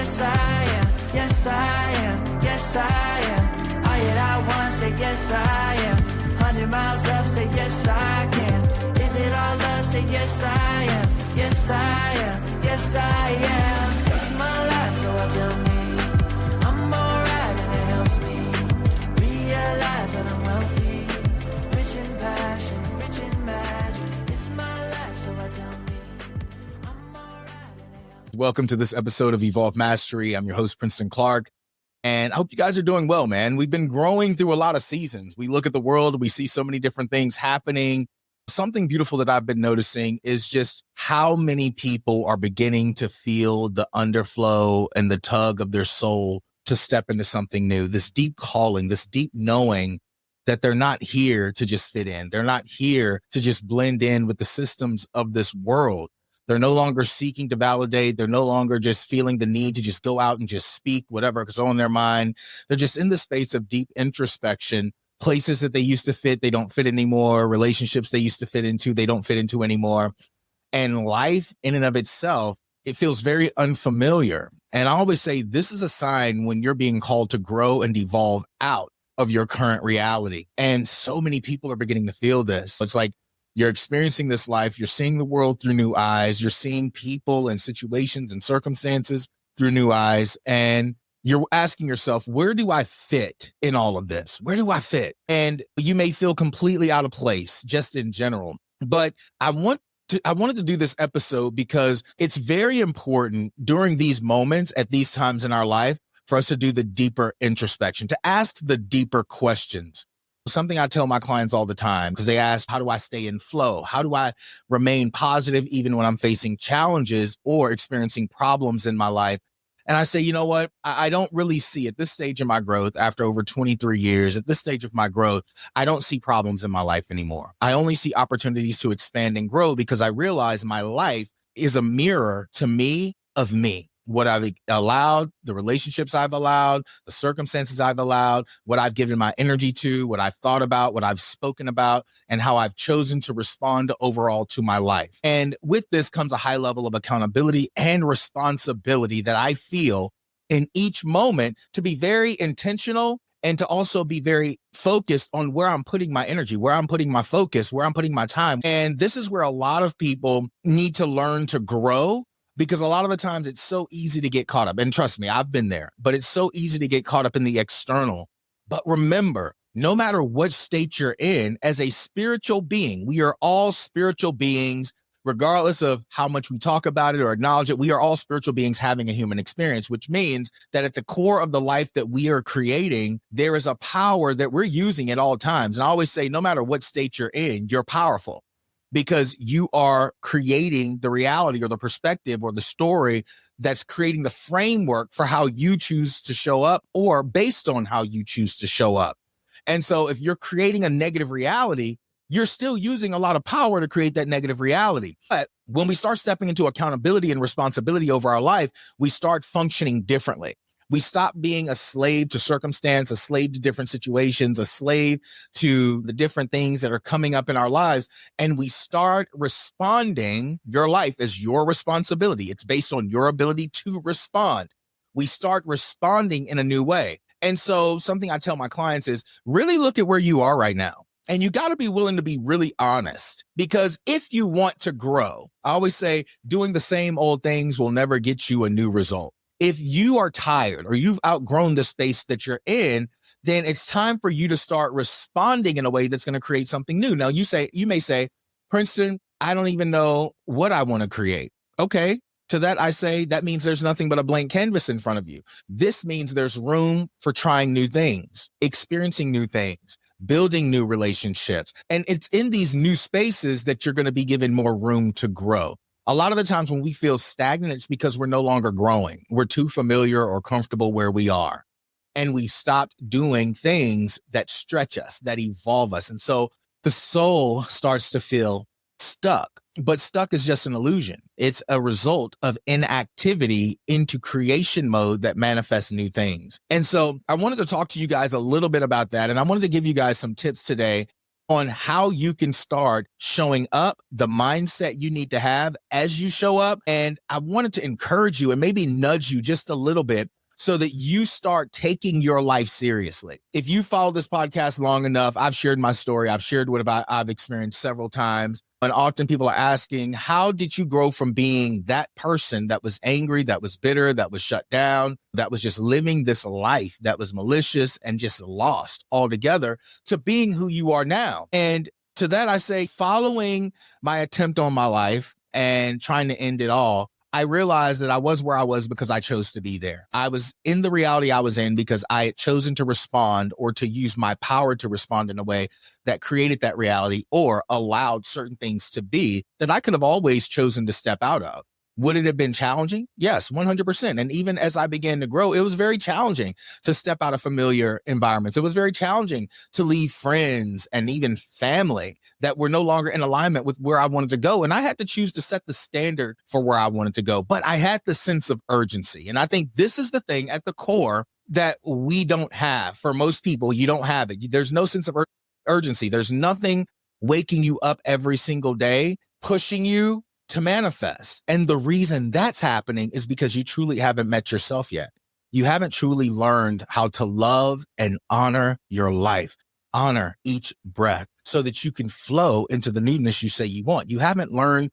yes I am, yes I am, yes I am. All it I want, say yes I am. 100 miles up, say yes I can. Is it all love, say yes I am, yes I am, yes I am. It's my life, so I tell me I'm alright and it helps me realize that I'm wealthy, rich in passion, rich in magic. It's my life, so I tell me I'm alright and it helps me. Welcome to this episode of Evolve Mastery. I'm your host, Princeton Clark, and I hope you guys are doing well, man. We've been growing through a lot of seasons. We look at the world, we see so many different things happening. Something beautiful that I've been noticing is just how many people are beginning to feel the underflow and the tug of their soul to step into something new, this deep calling, this deep knowing that they're not here to just fit in. They're not here to just blend in with the systems of this world. They're no longer seeking to validate. They're no longer just feeling the need to just go out and just speak whatever is on their mind. They're just in the space of deep introspection. Places that they used to fit, they don't fit anymore. Relationships they used to fit into, they don't fit into anymore. And life in and of itself, it feels very unfamiliar. And I always say this is a sign when you're being called to grow and evolve out of your current reality. And so many people are beginning to feel this. It's like you're experiencing this life. You're seeing the world through new eyes. You're seeing people and situations and circumstances through new eyes. And you're asking yourself, where do I fit in all of this? Where do I fit? And you may feel completely out of place just in general. But I wanted to do this episode because it's very important during these moments, at these times in our life, for us to do the deeper introspection, to ask the deeper questions. Something I tell my clients all the time, because they ask, how do I stay in flow? How do I remain positive even when I'm facing challenges or experiencing problems in my life? And I say, you know what? I don't really see at this stage of my growth, after over 23 years, at this stage of my growth, I don't see problems in my life anymore. I only see opportunities to expand and grow because I realize my life is a mirror to me of me. What I've allowed, the relationships I've allowed, the circumstances I've allowed, what I've given my energy to, what I've thought about, what I've spoken about, and how I've chosen to respond overall to my life. And with this comes a high level of accountability and responsibility that I feel in each moment to be very intentional and to also be very focused on where I'm putting my energy, where I'm putting my focus, where I'm putting my time. And this is where a lot of people need to learn to grow. Because a lot of the times it's so easy to get caught up. And trust me, I've been there, but it's so easy to get caught up in the external. But remember, no matter what state you're in, as a spiritual being, we are all spiritual beings, regardless of how much we talk about it or acknowledge it. We are all spiritual beings having a human experience, which means that at the core of the life that we are creating, there is a power that we're using at all times. And I always say, no matter what state you're in, you're powerful. Because you are creating the reality or the perspective or the story that's creating the framework for how you choose to show up or based on how you choose to show up. And so if you're creating a negative reality, you're still using a lot of power to create that negative reality. But when we start stepping into accountability and responsibility over our life, we start functioning differently. We stop being a slave to circumstance, a slave to different situations, a slave to the different things that are coming up in our lives. And we start responding. Your life is your responsibility. It's based on your ability to respond. We start responding in a new way. And so something I tell my clients is really look at where you are right now. And you got to be willing to be really honest, because if you want to grow, I always say doing the same old things will never get you a new result. If you are tired or you've outgrown the space that you're in, then it's time for you to start responding in a way that's going to create something new. Now, you may say, Princeton, I don't even know what I want to create. Okay. To that, I say that means there's nothing but a blank canvas in front of you. This means there's room for trying new things, experiencing new things, building new relationships. And it's in these new spaces that you're going to be given more room to grow. A lot of the times when we feel stagnant, it's because we're no longer growing. We're too familiar or comfortable where we are. And we stopped doing things that stretch us, that evolve us. And so the soul starts to feel stuck. But stuck is just an illusion. It's a result of inactivity into creation mode that manifests new things. And so I wanted to talk to you guys a little bit about that. And I wanted to give you guys some tips today on how you can start showing up, the mindset you need to have as you show up. And I wanted to encourage you and maybe nudge you just a little bit so that you start taking your life seriously. If you follow this podcast long enough, I've shared my story. I've shared what I've experienced several times. And often people are asking, how did you grow from being that person that was angry, that was bitter, that was shut down, that was just living this life that was malicious and just lost altogether, to being who you are now? And to that, I say, following my attempt on my life and trying to end it all, I realized that I was where I was because I chose to be there. I was in the reality I was in because I had chosen to respond or to use my power to respond in a way that created that reality or allowed certain things to be that I could have always chosen to step out of. Would it have been challenging? Yes, 100%. And even as I began to grow, it was very challenging to step out of familiar environments. It was very challenging to leave friends and even family that were no longer in alignment with where I wanted to go. And I had to choose to set the standard for where I wanted to go. But I had the sense of urgency. And I think this is the thing at the core that we don't have. For most people, you don't have it. There's no sense of urgency. There's nothing waking you up every single day, pushing you to manifest. And the reason that's happening is because you truly haven't met yourself yet. You haven't truly learned how to love and honor your life, honor each breath so that you can flow into the newness you say you want. You haven't learned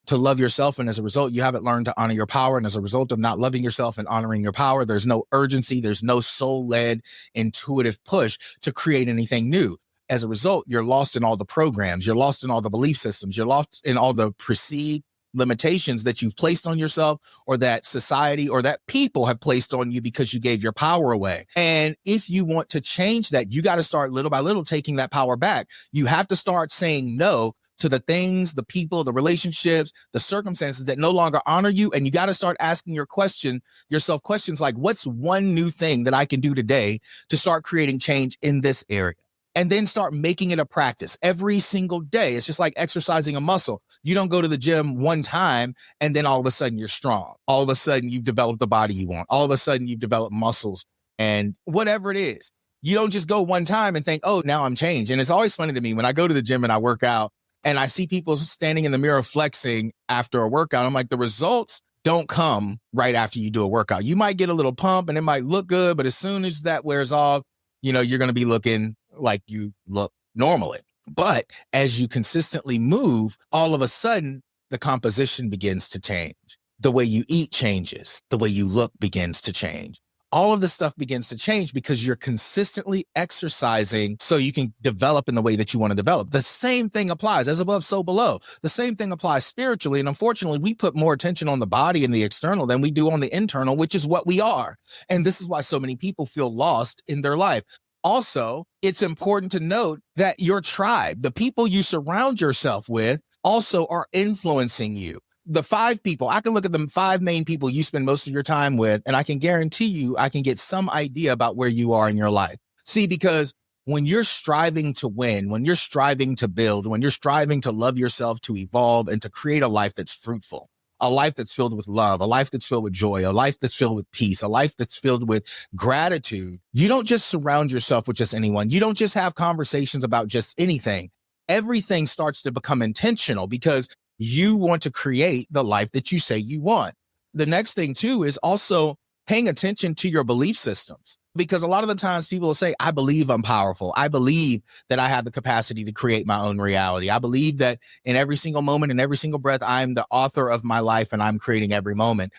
to love yourself. And as a result, you haven't learned to honor your power. And as a result of not loving yourself and honoring your power, there's no urgency. There's no soul-led intuitive push to create anything new. As a result, you're lost in all the programs. You're lost in all the belief systems. You're lost in all the perceived limitations that you've placed on yourself or that society or that people have placed on you because you gave your power away. And if you want to change that, you got to start little by little taking that power back. You have to start saying no to the things, the people, the relationships, the circumstances that no longer honor you. And you got to start asking yourself questions like, what's one new thing that I can do today to start creating change in this area? And then start making it a practice every single day. It's just like exercising a muscle. You don't go to the gym one time and then all of a sudden you're strong. All of a sudden you've developed the body you want. All of a sudden you've developed muscles and whatever it is. You don't just go one time and think, oh, now I'm changed. And it's always funny to me when I go to the gym and I work out and I see people standing in the mirror flexing after a workout. I'm like, the results don't come right after you do a workout. You might get a little pump and it might look good, but as soon as that wears off, you're going to be looking like you look normally. But as you consistently move, all of a sudden, the composition begins to change. The way you eat changes. The way you look begins to change. All of this stuff begins to change because you're consistently exercising so you can develop in the way that you want to develop. The same thing applies as above, so below. The same thing applies spiritually. And unfortunately, we put more attention on the body and the external than we do on the internal, which is what we are. And this is why so many people feel lost in their life. Also, it's important to note that your tribe, the people you surround yourself with, also are influencing you. The 5 people, I can look at the 5 main people you spend most of your time with, and I can guarantee you I can get some idea about where you are in your life. See, because when you're striving to win, when you're striving to build, when you're striving to love yourself, to evolve, and to create a life that's fruitful, a life that's filled with love, a life that's filled with joy, a life that's filled with peace, a life that's filled with gratitude, you don't just surround yourself with just anyone. You don't just have conversations about just anything. Everything starts to become intentional because you want to create the life that you say you want. The next thing too is also paying attention to your belief systems, because a lot of the times people will say, I believe I'm powerful. I believe that I have the capacity to create my own reality. I believe that in every single moment, in every single breath, I'm the author of my life and I'm creating every moment.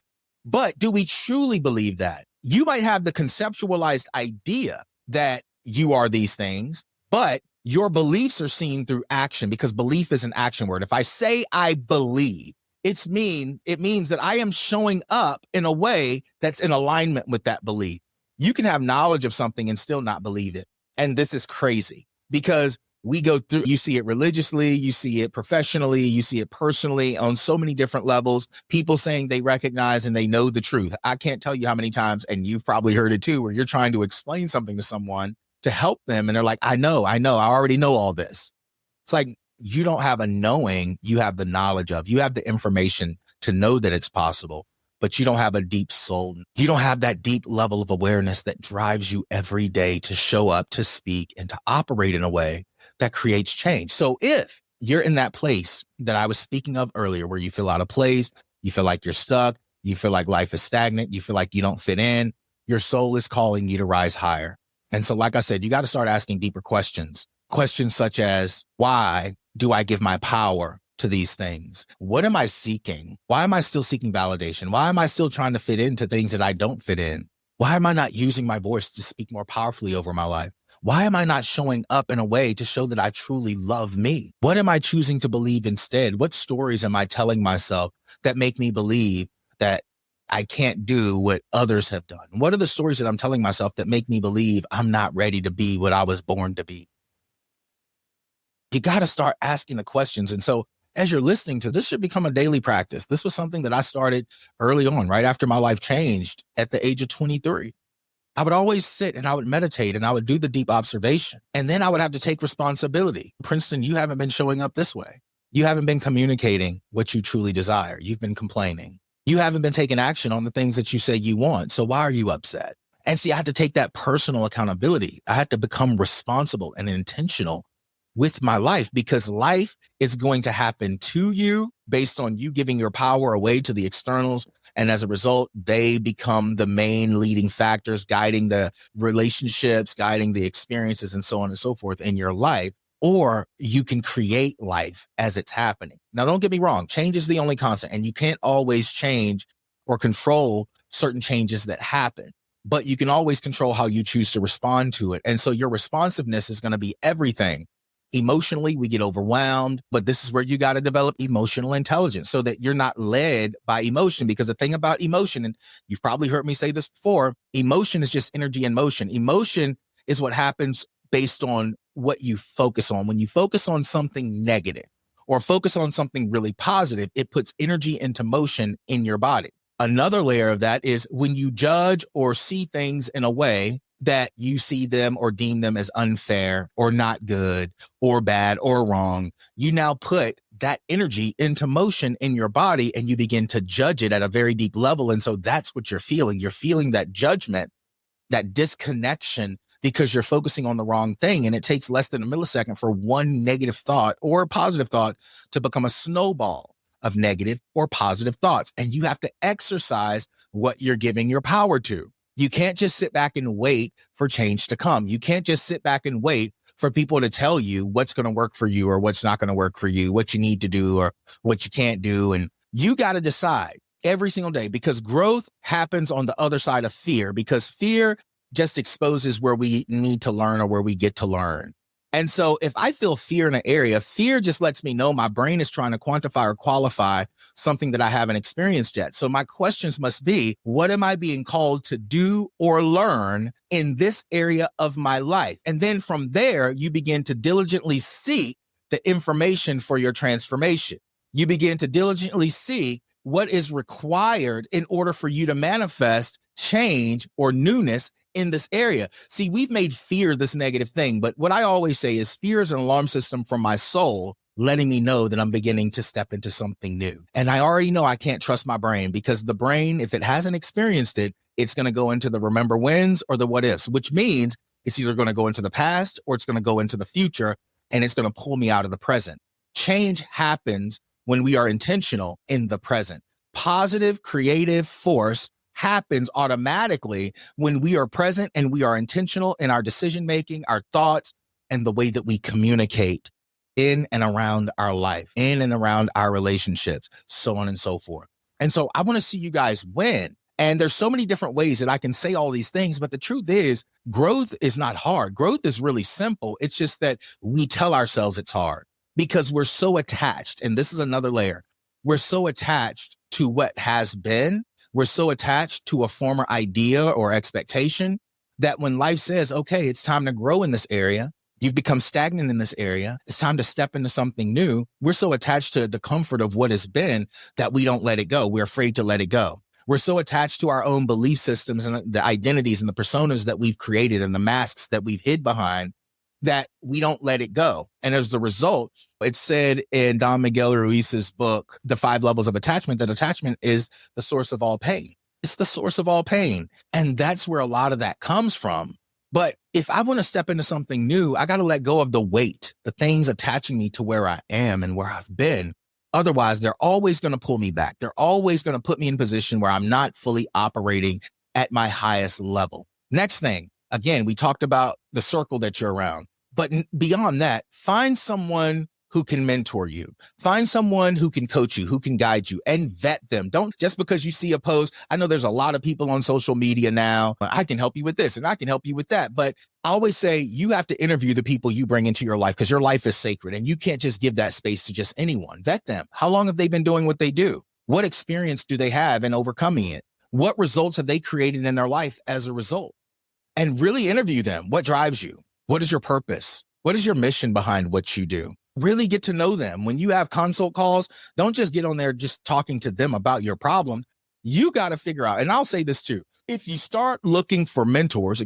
But do we truly believe that? You might have the conceptualized idea that you are these things, but your beliefs are seen through action, because belief is an action word. If I say I believe, it means that I am showing up in a way that's in alignment with that belief. You can have knowledge of something and still not believe it. And this is crazy because we go through, you see it religiously, you see it professionally, you see it personally on so many different levels. People saying they recognize and they know the truth. I can't tell you how many times, and you've probably heard it too, where you're trying to explain something to someone to help them. And they're like, I know, I already know all this. It's like, you don't have a knowing, you have the knowledge of, you have the information to know that it's possible, but you don't have a deep soul. You don't have that deep level of awareness that drives you every day to show up, to speak, and to operate in a way that creates change. So if you're in that place that I was speaking of earlier, where you feel out of place, you feel like you're stuck, you feel like life is stagnant, you feel like you don't fit in, your soul is calling you to rise higher. And so, like I said, you got to start asking deeper questions. Questions such as, why do I give my power to these things? What am I seeking? Why am I still seeking validation? Why am I still trying to fit into things that I don't fit in? Why am I not using my voice to speak more powerfully over my life? Why am I not showing up in a way to show that I truly love me? What am I choosing to believe instead? What stories am I telling myself that make me believe that I can't do what others have done? What are the stories that I'm telling myself that make me believe I'm not ready to be what I was born to be? You got to start asking the questions. And so as you're listening to this, should become a daily practice. This was something that I started early on, right after my life changed at the age of 23. I would always sit and I would meditate and I would do the deep observation. And then I would have to take responsibility. Princeton, you haven't been showing up this way. You haven't been communicating what you truly desire. You've been complaining. You haven't been taking action on the things that you say you want. So why are you upset? And see, I had to take that personal accountability. I had to become responsible and intentional with my life, because life is going to happen to you based on you giving your power away to the externals. And as a result, they become the main leading factors guiding the relationships, guiding the experiences, and so on and so forth in your life. Or you can create life as it's happening. Now, don't get me wrong. Change is the only constant, and you can't always change or control certain changes that happen, but you can always control how you choose to respond to it. And so your responsiveness is going to be everything. Emotionally, we get overwhelmed, but this is where you got to develop emotional intelligence so that you're not led by emotion. Because the thing about emotion, and you've probably heard me say this before, emotion is just energy in motion. Emotion is what happens based on what you focus on. When you focus on something negative or focus on something really positive, it puts energy into motion in your body. Another layer of that is when you judge or see things in a way that you see them or deem them as unfair or not good or bad or wrong, you now put that energy into motion in your body and you begin to judge it at a very deep level. And so that's what you're feeling. You're feeling that judgment, that disconnection, because you're focusing on the wrong thing. And it takes less than a millisecond for one negative thought or a positive thought to become a snowball of negative or positive thoughts. And you have to exercise what you're giving your power to. You can't just sit back and wait for change to come. You can't just sit back and wait for people to tell you what's going to work for you or what's not going to work for you, what you need to do or what you can't do. And you got to decide every single day, because growth happens on the other side of fear, because fear just exposes where we need to learn or where we get to learn. And so if I feel fear in an area, fear just lets me know my brain is trying to quantify or qualify something that I haven't experienced yet. So my questions must be, what am I being called to do or learn in this area of my life? And then from there, you begin to diligently seek the information for your transformation. You begin to diligently seek what is required in order for you to manifest change or newness in this area. See, we've made fear this negative thing, but what I always say is fear is an alarm system from my soul, letting me know that I'm beginning to step into something new. And I already know I can't trust my brain, because the brain, if it hasn't experienced it, it's going to go into the remember whens or the what ifs, which means it's either going to go into the past or it's going to go into the future, and it's going to pull me out of the present. Change happens when we are intentional in the present. Positive creative force happens automatically when we are present and we are intentional in our decision making, our thoughts, and the way that we communicate in and around our life, in and around our relationships, so on and so forth. And so I want to see you guys win. And there's so many different ways that I can say all these things, but the truth is, growth is not hard. Growth is really simple. It's just that we tell ourselves it's hard because we're so attached. And this is another layer. We're so attached to what has been. We're so attached to a former idea or expectation that when life says, okay, it's time to grow in this area, you've become stagnant in this area, it's time to step into something new, we're so attached to the comfort of what has been that we don't let it go. We're afraid to let it go. We're so attached to our own belief systems and the identities and the personas that we've created and the masks that we've hid behind that we don't let it go. And as a result, it's said in Don Miguel Ruiz's book, The 5 Levels of Attachment, that attachment is the source of all pain. It's the source of all pain. And that's where a lot of that comes from, But if I want to step into something new, I got to let go of the weight, the things attaching me to where I am and where I've been. Otherwise, they're always going to pull me back. They're always going to put me in a position where I'm not fully operating at my highest level. Next thing, again, we talked about the circle that you're around. But beyond that, find someone who can mentor you. Find someone who can coach you, who can guide you, and vet them. Don't just because you see a post. I know there's a lot of people on social media now. I can help you with this and I can help you with that. But I always say you have to interview the people you bring into your life because your life is sacred and you can't just give that space to just anyone. Vet them. How long have they been doing what they do? What experience do they have in overcoming it? What results have they created in their life as a result? And really interview them. What drives you? What is your purpose? What is your mission behind what you do? Really get to know them. When you have consult calls, don't just get on there just talking to them about your problem. You got to figure out, and I'll say this too, if you start looking for mentors,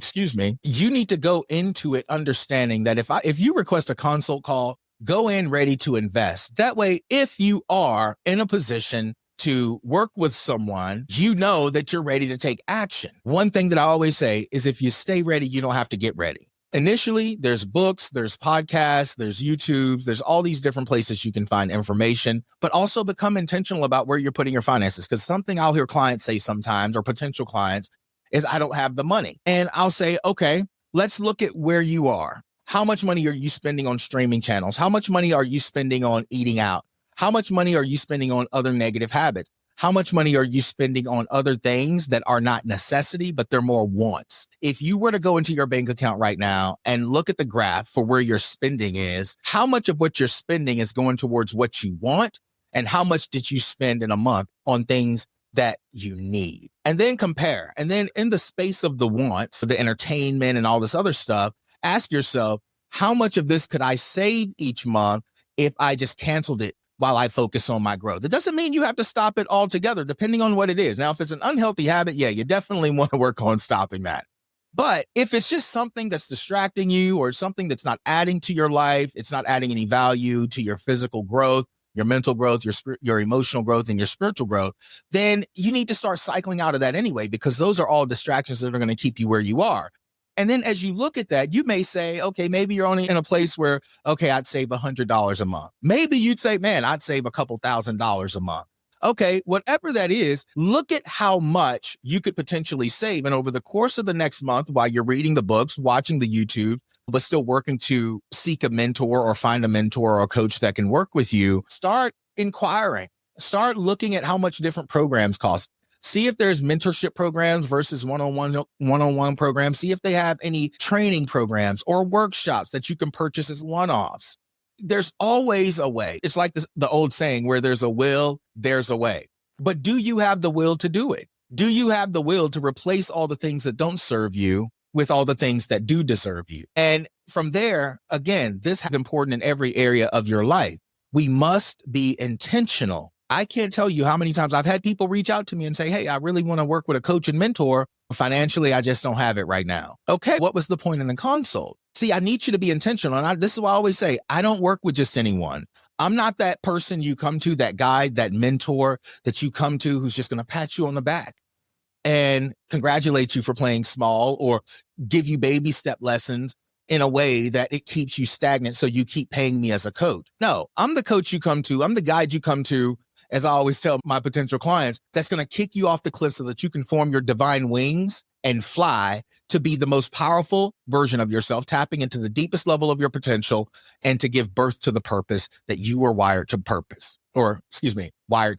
you need to go into it understanding that if you request a consult call, go in ready to invest. That way, if you are in a position to work with someone, you know that you're ready to take action. One thing that I always say is if you stay ready, you don't have to get ready. Initially, there's books, there's podcasts, there's YouTubes, there's all these different places you can find information, but also become intentional about where you're putting your finances. Because something I'll hear clients say sometimes, or potential clients, is I don't have the money. And I'll say, okay, let's look at where you are. How much money are you spending on streaming channels? How much money are you spending on eating out? How much money are you spending on other negative habits? How much money are you spending on other things that are not necessity, but they're more wants? If you were to go into your bank account right now and look at the graph for where your spending is, how much of what you're spending is going towards what you want? And how much did you spend in a month on things that you need? And then compare. And then in the space of the wants, the entertainment and all this other stuff, ask yourself, how much of this could I save each month if I just canceled it while I focus on my growth? It doesn't mean you have to stop it altogether, depending on what it is. Now, if it's an unhealthy habit, yeah, you definitely want to work on stopping that. But if it's just something that's distracting you or something that's not adding to your life, it's not adding any value to your physical growth, your mental growth, your emotional growth, and your spiritual growth, then you need to start cycling out of that anyway, because those are all distractions that are going to keep you where you are. And then as you look at that, you may say, okay, maybe you're only in a place where, okay, I'd save $100 a month. Maybe you'd say, man, I'd save a couple $1,000s a month. Okay, whatever that is, look at how much you could potentially save. And over the course of the next month, while you're reading the books, watching the YouTube, but still working to seek a mentor or find a mentor or a coach that can work with you, start inquiring. Start looking at how much different programs cost. See if there's mentorship programs versus one-on-one programs. See if they have any training programs or workshops that you can purchase as one-offs. There's always a way. It's like the old saying, where there's a will, there's a way. But do you have the will to do it? Do you have the will to replace all the things that don't serve you with all the things that do deserve you? And from there, again, this is important in every area of your life. We must be intentional. I can't tell you how many times I've had people reach out to me and say, hey, I really want to work with a coach and mentor. Financially, I just don't have it right now. Okay, what was the point in the consult? See, I need you to be intentional. And this is why I always say, I don't work with just anyone. I'm not that person you come to, that guide, that mentor that you come to who's just going to pat you on the back and congratulate you for playing small or give you baby step lessons in a way that it keeps you stagnant so you keep paying me as a coach. No, I'm the coach you come to. I'm the guide you come to, as I always tell my potential clients, that's going to kick you off the cliff so that you can form your divine wings and fly to be the most powerful version of yourself, tapping into the deepest level of your potential and to give birth to the purpose that you were wired to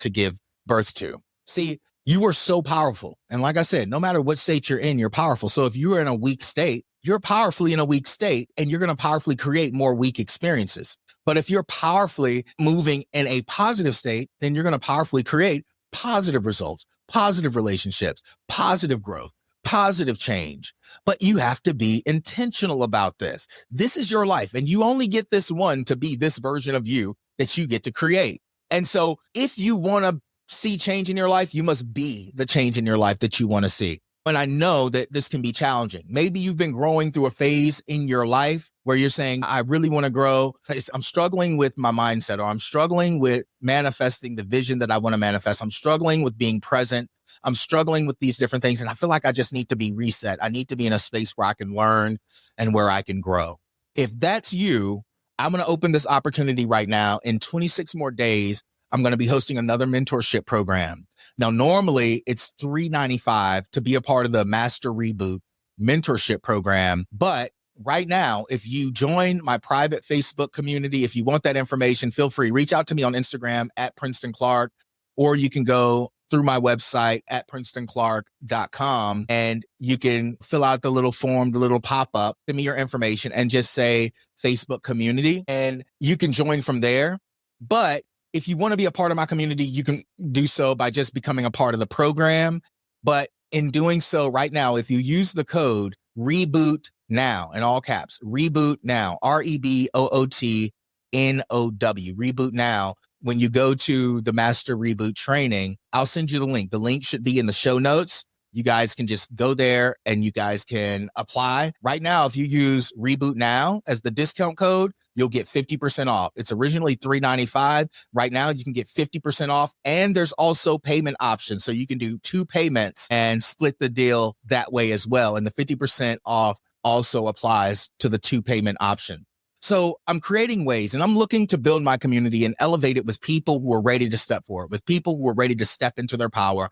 give birth to. See, you are so powerful. And like I said, no matter what state you're in, you're powerful. So if you are in a weak state, you're powerfully in a weak state and you're going to powerfully create more weak experiences. But if you're powerfully moving in a positive state, then you're going to powerfully create positive results, positive relationships, positive growth, positive change. But you have to be intentional about this. This is your life, and you only get this one to be this version of you that you get to create. And so if you want to see change in your life, you must be the change in your life that you want to see. And I know that this can be challenging. Maybe you've been growing through a phase in your life where you're saying, I really want to grow. I'm struggling with my mindset, or I'm struggling with manifesting the vision that I want to manifest. I'm struggling with being present I'm struggling with these different things. And I feel like I just need to be reset. I need to be in a space where I can learn and where I can grow. If that's you, I'm going to open this opportunity right now. In 26 more days, I'm going to be hosting another mentorship program. Now, normally it's $395 to be a part of the Master Reboot mentorship program. But right now, if you join my private Facebook community, if you want that information, feel free, reach out to me on Instagram at Princeton Clark, or you can go through my website at princetonclark.com and you can fill out the little form, the little pop-up, send me your information and just say Facebook community and you can join from there. But if you want to be a part of my community, you can do so by just becoming a part of the program. But in doing so right now, if you use the code reboot now in all caps, reboot now, REBOOTNOW, reboot now, when you go to the Master Reboot training, I'll send you the link. The link should be in the show notes. You guys can just go there and you guys can apply. Right now, if you use Reboot Now as the discount code, you'll get 50% off. It's originally $395. Right now, you can get 50% off. And there's also payment options. So you can do 2 payments and split the deal that way as well. And the 50% off also applies to the 2 payment option. So I'm creating ways and I'm looking to build my community and elevate it with people who are ready to step forward, with people who are ready to step into their power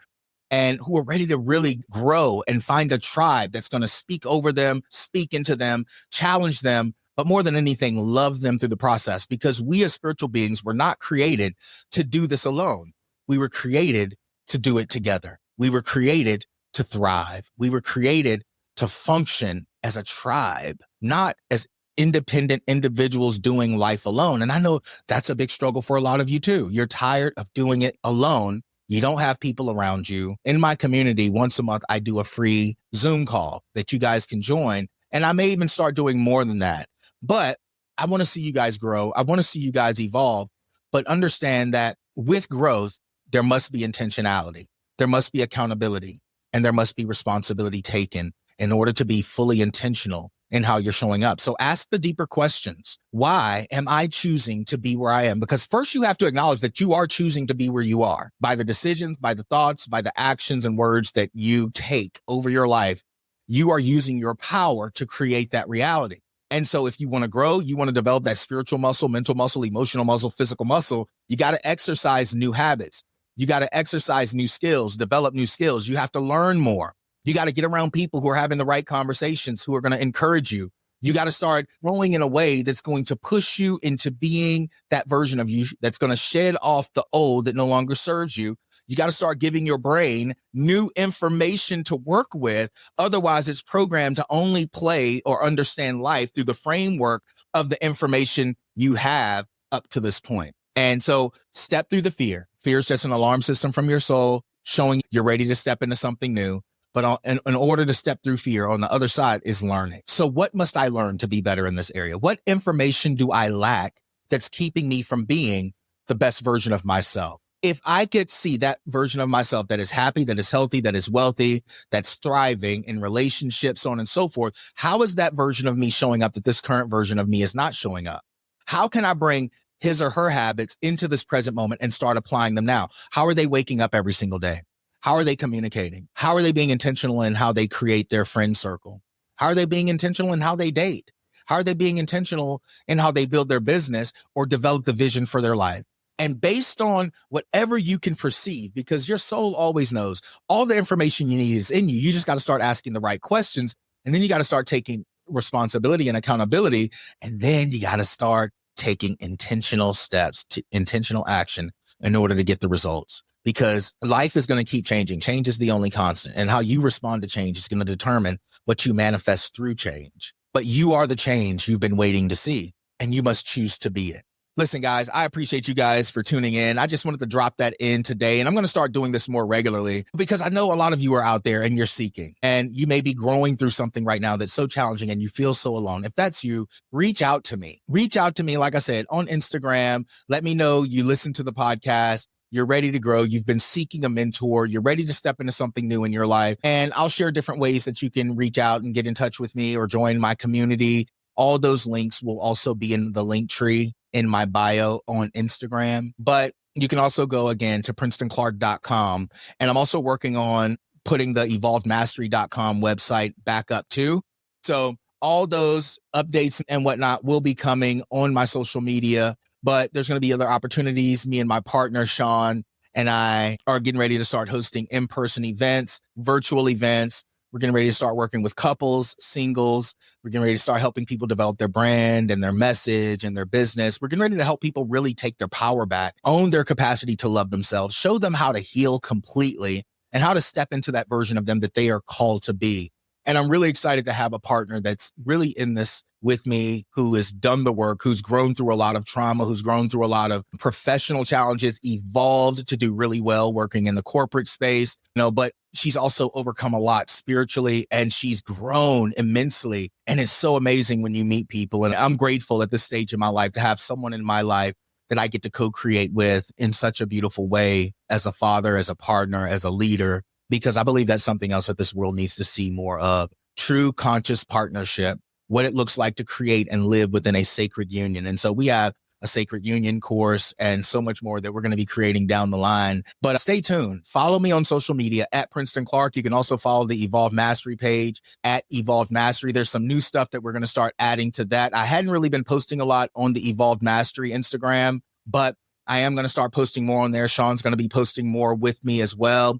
and who are ready to really grow and find a tribe that's going to speak over them, speak into them, challenge them, but more than anything, love them through the process, because we as spiritual beings were not created to do this alone. We were created to do it together. We were created to thrive. We were created to function as a tribe, not as independent individuals doing life alone. And I know that's a big struggle for a lot of you too. You're tired of doing it alone. You don't have people around you. In my community, once a month, I do a free Zoom call that you guys can join. And I may even start doing more than that. But I want to see you guys grow. I want to see you guys evolve, but understand that with growth, there must be intentionality. There must be accountability and there must be responsibility taken in order to be fully intentional in how you're showing up. So ask the deeper questions. Why am I choosing to be where I am? Because first you have to acknowledge that you are choosing to be where you are by the decisions, by the thoughts, by the actions and words that you take over your life. You are using your power to create that reality. And so if you want to grow, you want to develop that spiritual muscle, mental muscle, emotional muscle, physical muscle, you got to exercise new habits. You got to exercise new skills, develop new skills. You have to learn more. You got to get around people who are having the right conversations, who are going to encourage you. You got to start growing in a way that's going to push you into being that version of you that's going to shed off the old that no longer serves you. You got to start giving your brain new information to work with. Otherwise, it's programmed to only play or understand life through the framework of the information you have up to this point. And so step through the fear. Fear is just an alarm system from your soul showing you're ready to step into something new. But in order to step through fear, on the other side is learning. So what must I learn to be better in this area? What information do I lack that's keeping me from being the best version of myself? If I could see that version of myself that is happy, that is healthy, that is wealthy, that's thriving in relationships, so on and so forth, how is that version of me showing up that this current version of me is not showing up? How can I bring his or her habits into this present moment and start applying them now? How are they waking up every single day? How are they communicating? How are they being intentional in how they create their friend circle? How are they being intentional in how they date? How are they being intentional in how they build their business or develop the vision for their life? And based on whatever you can perceive, because your soul always knows all the information you need is in you. You just got to start asking the right questions. And then you got to start taking responsibility and accountability. And then you got to start taking intentional steps to intentional action in order to get the results. Because life is going to keep changing. Change is the only constant. And how you respond to change is going to determine what you manifest through change. But you are the change you've been waiting to see, and you must choose to be it. Listen, guys, I appreciate you guys for tuning in. I just wanted to drop that in today, and I'm going to start doing this more regularly because I know a lot of you are out there and you're seeking, and you may be growing through something right now that's so challenging and you feel so alone. If that's you, reach out to me. Reach out to me, like I said, on Instagram. Let me know you listen to the podcast. You're ready to grow. You've been seeking a mentor. You're ready to step into something new in your life. And I'll share different ways that you can reach out and get in touch with me or join my community. All those links will also be in the link tree in my bio on Instagram. But you can also go again to PrincetonClark.com. And I'm also working on putting the evolvedmastery.com website back up too. So all those updates and whatnot will be coming on my social media, but there's going to be other opportunities. Me and my partner, Sean, and I are getting ready to start hosting in-person events, virtual events. We're getting ready to start working with couples, singles. We're getting ready to start helping people develop their brand and their message and their business. We're getting ready to help people really take their power back, own their capacity to love themselves, show them how to heal completely and how to step into that version of them that they are called to be. And I'm really excited to have a partner that's really in this with me, who has done the work, who's grown through a lot of trauma, who's grown through a lot of professional challenges, evolved to do really well working in the corporate space, but she's also overcome a lot spiritually and she's grown immensely. And it's so amazing when you meet people. And I'm grateful at this stage in my life to have someone in my life that I get to co-create with in such a beautiful way as a father, as a partner, as a leader, because I believe that's something else that this world needs to see more of. True conscious partnership, what it looks like to create and live within a sacred union. And so we have a sacred union course and so much more that we're going to be creating down the line. But stay tuned. Follow me on social media at Princeton Clark. You can also follow the Evolved Mastery page at Evolved Mastery. There's some new stuff that we're going to start adding to that. I hadn't really been posting a lot on the Evolved Mastery Instagram, but I am going to start posting more on there. Sean's going to be posting more with me as well.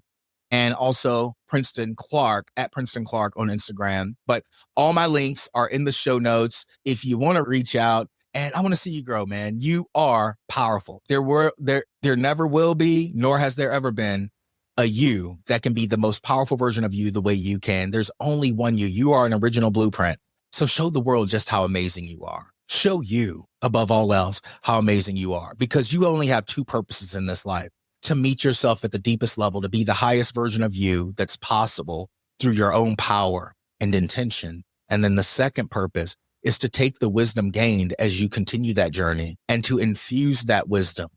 And also Princeton Clark at Princeton Clark on Instagram. But all my links are in the show notes. If you want to reach out, and I want to see you grow, man. You are powerful. There never will be, nor has there ever been, a you that can be the most powerful version of you the way you can. There's only one you. You are an original blueprint. So show the world just how amazing you are. Show you, above all else, how amazing you are, because you only have two purposes in this life: to meet yourself at the deepest level, to be the highest version of you that's possible through your own power and intention. And then the second purpose is to take the wisdom gained as you continue that journey and to infuse that wisdom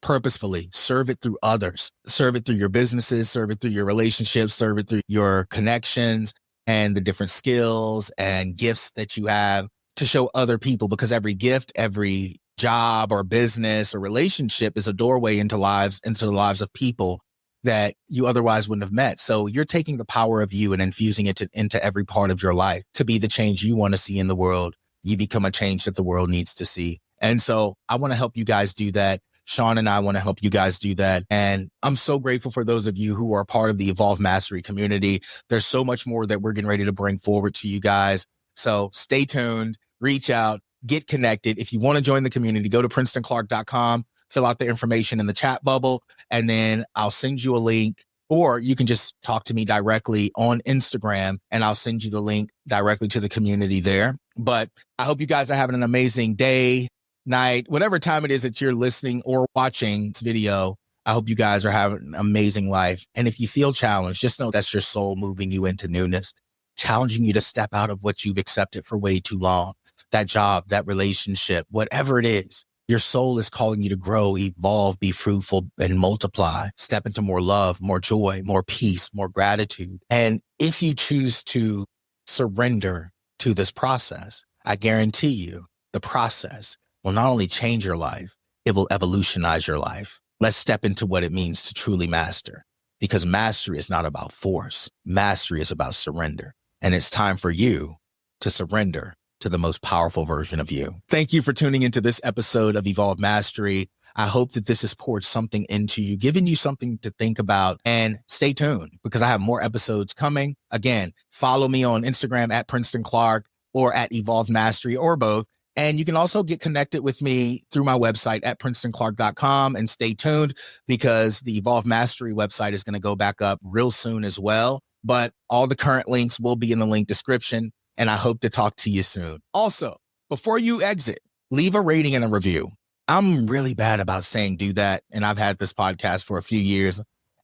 purposefully, serve it through others, serve it through your businesses, serve it through your relationships, serve it through your connections and the different skills and gifts that you have to show other people, because every gift, every job or business or relationship is a doorway into the lives of people that you otherwise wouldn't have met. So you're taking the power of you and infusing it into every part of your life to be the change you want to see in the world. You become a change that the world needs to see. And so I want to help you guys do that. Sean and I want to help you guys do that. And I'm so grateful for those of you who are part of the Evolved Mastery community. There's so much more that we're getting ready to bring forward to you guys. So stay tuned, reach out, get connected. If you want to join the community, go to PrincetonClark.com, fill out the information in the chat bubble, and then I'll send you a link, or you can just talk to me directly on Instagram and I'll send you the link directly to the community there. But I hope you guys are having an amazing day, night, whatever time it is that you're listening or watching this video. I hope you guys are having an amazing life. And if you feel challenged, just know that's your soul moving you into newness, challenging you to step out of what you've accepted for way too long. That job, that relationship, whatever it is, your soul is calling you to grow, evolve, be fruitful, and multiply. Step into more love, more joy, more peace, more gratitude. And if you choose to surrender to this process, I guarantee you the process will not only change your life, it will evolutionize your life. Let's step into what it means to truly master, because mastery is not about force. Mastery is about surrender. And it's time for you to surrender to the most powerful version of you. Thank you for tuning into this episode of Evolved Mastery. I hope that this has poured something into you, giving you something to think about, and stay tuned because I have more episodes coming. Again, follow me on Instagram at Princeton Clark or at Evolved Mastery or both. And you can also get connected with me through my website at PrincetonClark.com, and stay tuned because the Evolved Mastery website is going to go back up real soon as well. But all the current links will be in the link description. And I hope to talk to you soon. Also, before you exit, leave a rating and a review. I'm really bad about saying do that. And I've had this podcast for a few years.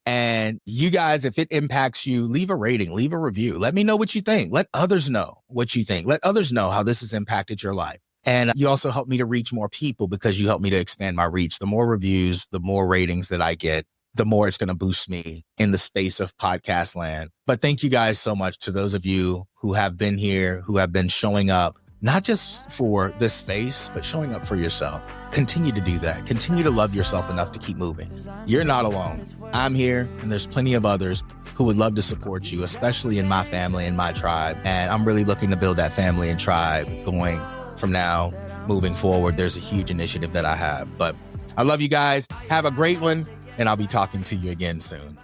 And you guys, if it impacts you, leave a rating, leave a review. Let me know what you think. Let others know what you think. Let others know how this has impacted your life. And you also help me to reach more people because you help me to expand my reach. The more reviews, the more ratings that I get, the more it's going to boost me in the space of podcast land. But thank you guys so much to those of you who have been here, who have been showing up, not just for this space, but showing up for yourself. continue to do that. Continue to love yourself enough to keep moving. You're not alone. I'm here, and there's plenty of others who would love to support you, especially in my family and my tribe. And I'm really looking to build that family and tribe going from now moving forward. There's a huge initiative that I have. But I love you guys. Have a great one, and I'll be talking to you again soon.